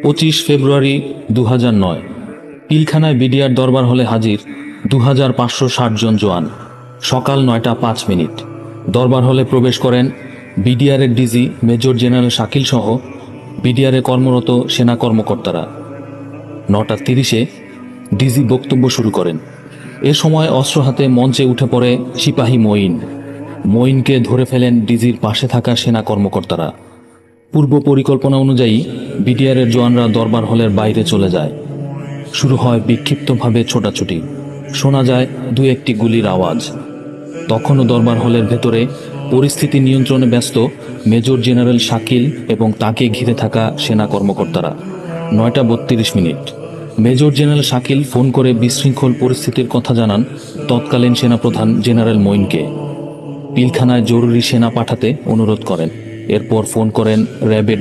25 ফেব্রুয়ারি 2009, পিলখানায় BDR দরবার হলে হাজির 2560 জন জওয়ান। সকাল 9টা 5 মিনিট দরবার হলে প্রবেশ করেন বিডিআরের ডিজি মেজর জেনারেল শাকিল সহ বিডিআরে কর্মরত সেনা কর্মকর্তারা। 9টা 30-এ ডিজি বক্তব্য শুরু করেন। এ সময় অস্ত্র হাতে মঞ্চে উঠে পড়ে সিপাহী মঈনকে ধরে ফেলেন ডিজির পাশে থাকা সেনা কর্মকর্তারা। পূর্ব পরিকল্পনা অনুযায়ী বিডিআরের জওয়ানরা দরবার হলের বাইরে চলে যায়। শুরু হয় বিক্ষিপ্তভাবে ছোটাছুটি, শোনা যায় 2-1টি গুলির আওয়াজ। তখনও দরবার হলের ভেতরে পরিস্থিতি নিয়ন্ত্রণে ব্যস্ত মেজর জেনারেল শাকিল এবং তাকে ঘিরে থাকা সেনা কর্মকর্তারা। 9টা 32 minute major general Shakil phone করে বিশৃঙ্খল পরিস্থিতির কথা জানান তৎকালীন সেনাপ্রধান জেনারেল মঈনকে। পিলখানায় জরুরি সেনা পাঠাতে অনুরোধ করেন। এরপর ফোন করেন র্যাবের